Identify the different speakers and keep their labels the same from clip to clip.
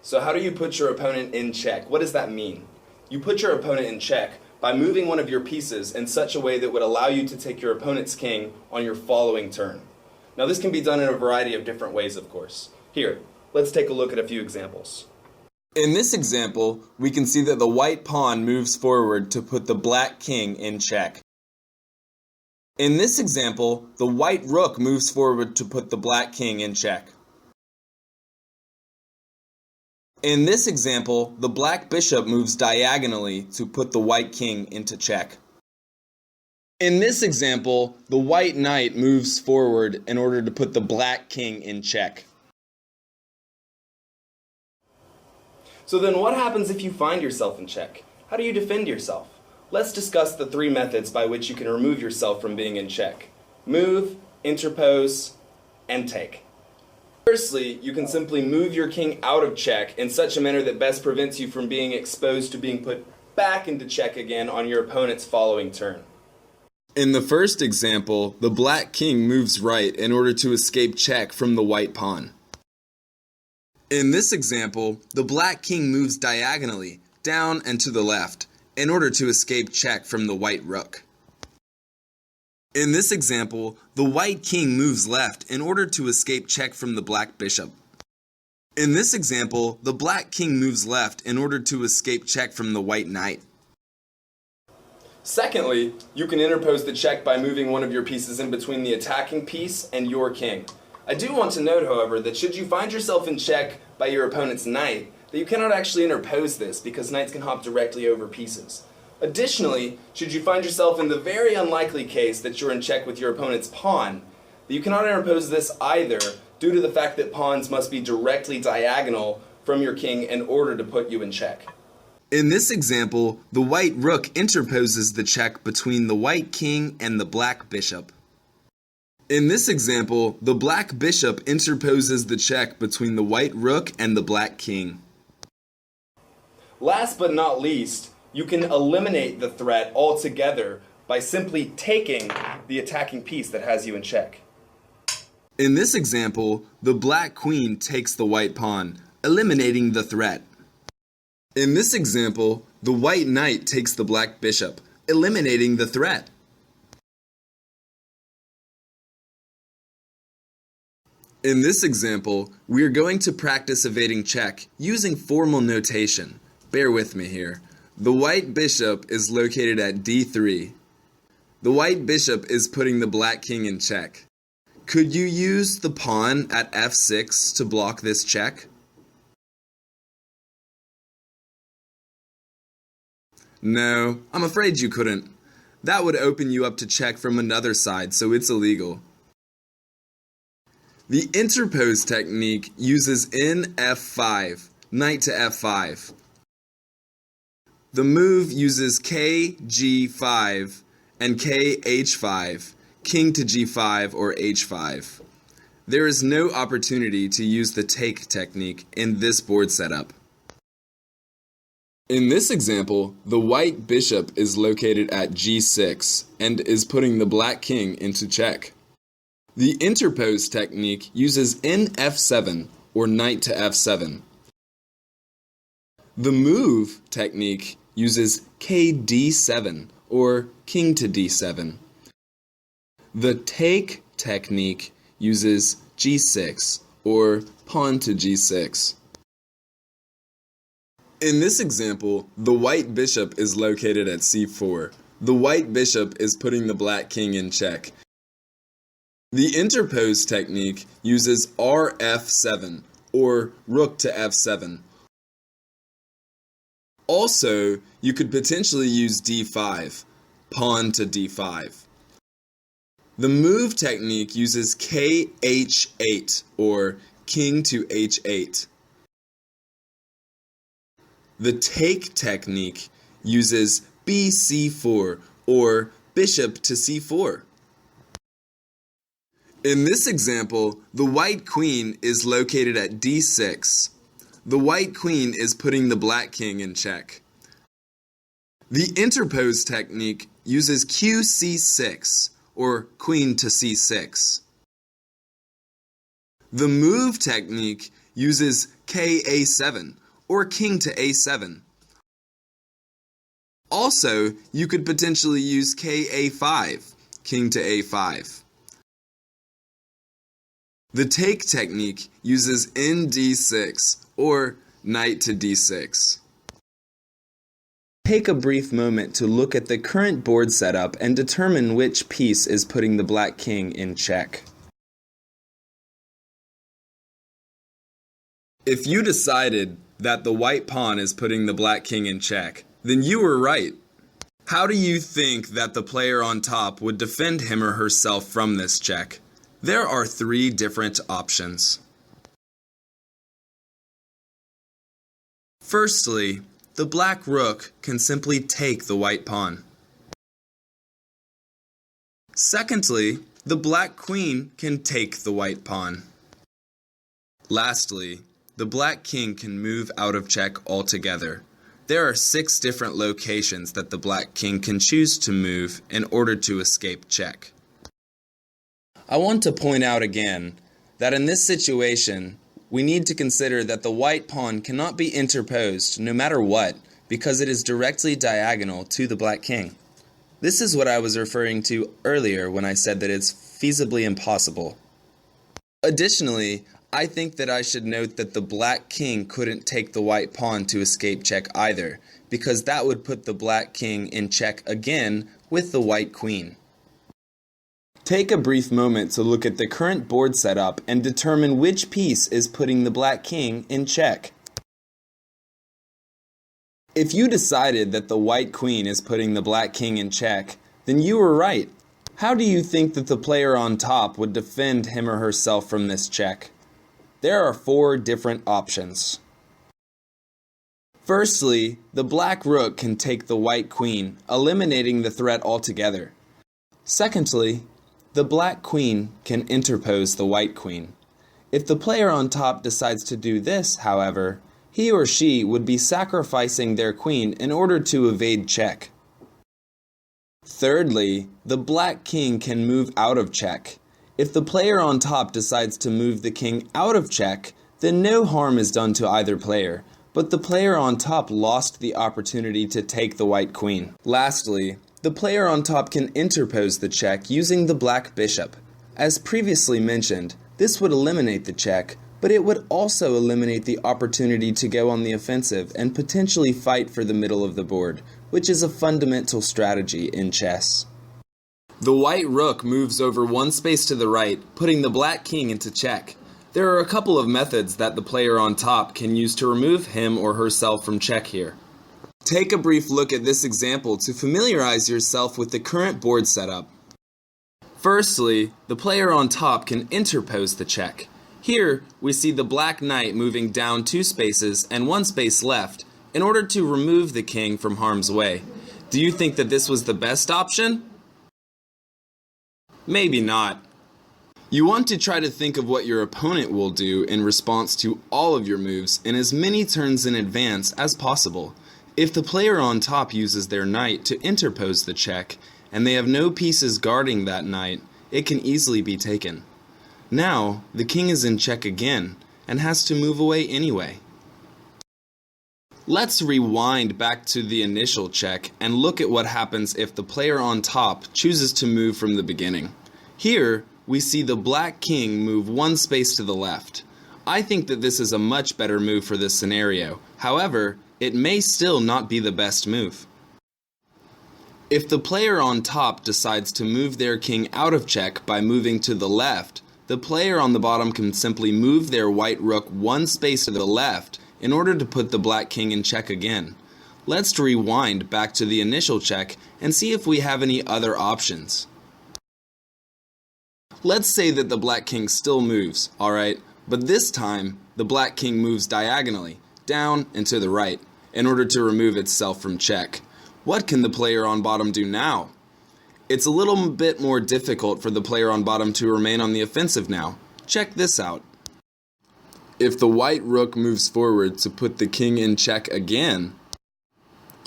Speaker 1: So how do you put your opponent in check? What does that mean? You put your opponent in check by moving one of your pieces in such a way that would allow you to take your opponent's king on your following turn. Now this can be done in a variety of different ways, of course. Here, let's take a look at a few examples. In this example, we can see that the white pawn moves forward to put the black king in check. In this example, the white rook moves forward to put the black king in check. In this example, the black bishop moves diagonally to put the white king into check. In this example, the white knight moves forward in order to put the black king in check. So then what happens if you find yourself in check? How do you defend yourself? Let's discuss the three methods by which you can remove yourself from being in check. Move, interpose, and take. Firstly, you can simply move your king out of check in such a manner that best prevents you from being exposed to being put back into check again on your opponent's following turn. In the first example, the black king moves right in order to escape check from the white pawn. In this example, the black king moves diagonally, down and to the left, in order to escape check from the white rook. In this example, the white king moves left in order to escape check from the black bishop. In this example, the black king moves left in order to escape check from the white knight. Secondly, you can interpose the check by moving one of your pieces in between the attacking piece and your king. I do want to note, however, that should you find yourself in check by your opponent's knight, that you cannot actually interpose this because knights can hop directly over pieces. Additionally, should you find yourself in the very unlikely case that you're in check with your opponent's pawn, that you cannot interpose this either due to the fact that pawns must be directly diagonal from your king in order to put you in check. In this example, the white rook interposes the check between the white king and the black bishop. In this example, the black bishop interposes the check between the white rook and the black king. Last but not least, you can eliminate the threat altogether by simply taking the attacking piece that has you in check. In this example, the black queen takes the white pawn, eliminating the threat. In this example, the white knight takes the black bishop, eliminating the threat. In this example, we are going to practice evading check using formal notation. Bear with me here. The white bishop is located at d3. The white bishop is putting the black king in check. Could you use the pawn at f6 to block this check? No, I'm afraid you couldn't. That would open you up to check from another side, so it's illegal. The interpose technique uses in f5, knight to f5. The move uses kg5 and kh5, king to g5 or h5. There is no opportunity to use the take technique in this board setup. In this example, the white bishop is located at g6 and is putting the black king into check. The interpose technique uses in f7 or knight to f7. The move technique uses kd7 or king to d7. The take technique uses g6 or pawn to g6. In this example, the white bishop is located at c4. The white bishop is putting the black king in check. The interpose technique uses rf7 or rook to f7. Also, you could potentially use d5, pawn to d5. The move technique uses kh8 or king to h8. The take technique uses bc4 or bishop to c4. In this example, the white queen is located at d6. The white queen is putting the black king in check. The interpose technique uses qc6 or queen to c6. The move technique uses KA7 or king to A7. Also, you could potentially use KA5, king to A5. The take technique uses ND6 or knight to D6. Take a brief moment to look at the current board setup and determine which piece is putting the black king in check. If you decided that the white pawn is putting the black king in check, then you were right. How do you think that the player on top would defend him or herself from this check? There are 3 different options. Firstly, the black rook can simply take the white pawn. Secondly, the black queen can take the white pawn. Lastly, the black king can move out of check altogether. There are 6 different locations that the black king can choose to move in order to escape check. I want to point out again that in this situation, we need to consider that the white pawn cannot be interposed no matter what because it is directly diagonal to the black king. This is what I was referring to earlier when I said that it's feasibly impossible. Additionally, I think that I should note that the black king couldn't take the white pawn to escape check either, because that would put the black king in check again with the white queen. Take a brief moment to look at the current board setup and determine which piece is putting the black king in check. If you decided that the white queen is putting the black king in check, then you were right. How do you think that the player on top would defend him or herself from this check? There are 4 different options. Firstly, the black rook can take the white queen, eliminating the threat altogether. Secondly, the black queen can interpose the white queen. If the player on top decides to do this, however, he or she would be sacrificing their queen in order to evade check. Thirdly, the black king can move out of check. If the player on top decides to move the king out of check, then no harm is done to either player, but the player on top lost the opportunity to take the white queen. Lastly, the player on top can interpose the check using the black bishop. As previously mentioned, this would eliminate the check, but it would also eliminate the opportunity to go on the offensive and potentially fight for the middle of the board, which is a fundamental strategy in chess. The white rook moves over 1 space to the right, putting the black king into check. There are a couple of methods that the player on top can use to remove him or herself from check here. Take a brief look at this example to familiarize yourself with the current board setup. Firstly, the player on top can interpose the check. Here, we see the black knight moving down 2 spaces and 1 space left in order to remove the king from harm's way. Do you think that this was the best option? Maybe not. You want to try to think of what your opponent will do in response to all of your moves in as many turns in advance as possible. If the player on top uses their knight to interpose the check, and they have no pieces guarding that knight, it can easily be taken. Now, the king is in check again, and has to move away anyway. Let's rewind back to the initial check and look at what happens if the player on top chooses to move from the beginning. Here, we see the black king move 1 space to the left. I think that this is a much better move for this scenario. However, it may still not be the best move. If the player on top decides to move their king out of check by moving to the left, the player on the bottom can simply move their white rook 1 space to the left in order to put the black king in check again. Let's rewind back to the initial check and see if we have any other options. Let's say that the black king still moves, alright, but this time the black king moves diagonally, down and to the right, in order to remove itself from check. What can the player on bottom do now? It's a little bit more difficult for the player on bottom to remain on the offensive now. Check this out. If the white rook moves forward to put the king in check again,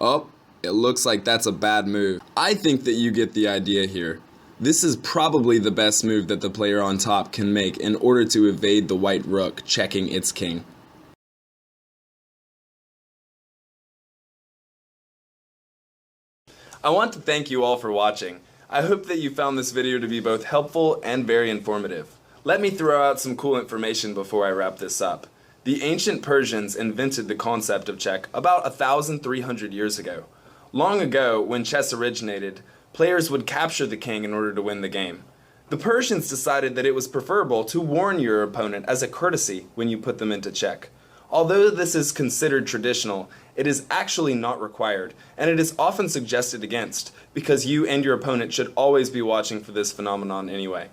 Speaker 1: oh, it looks like that's a bad move. I think that you get the idea here. This is probably the best move that the player on top can make in order to evade the white rook checking its king. I want to thank you all for watching. I hope that you found this video to be both helpful and very informative. Let me throw out some cool information before I wrap this up. The ancient Persians invented the concept of check about 1,300 years ago. Long ago, when chess originated, players would capture the king in order to win the game. The Persians decided that it was preferable to warn your opponent as a courtesy when you put them into check. Although this is considered traditional, it is actually not required, and it is often suggested against, because you and your opponent should always be watching for this phenomenon anyway.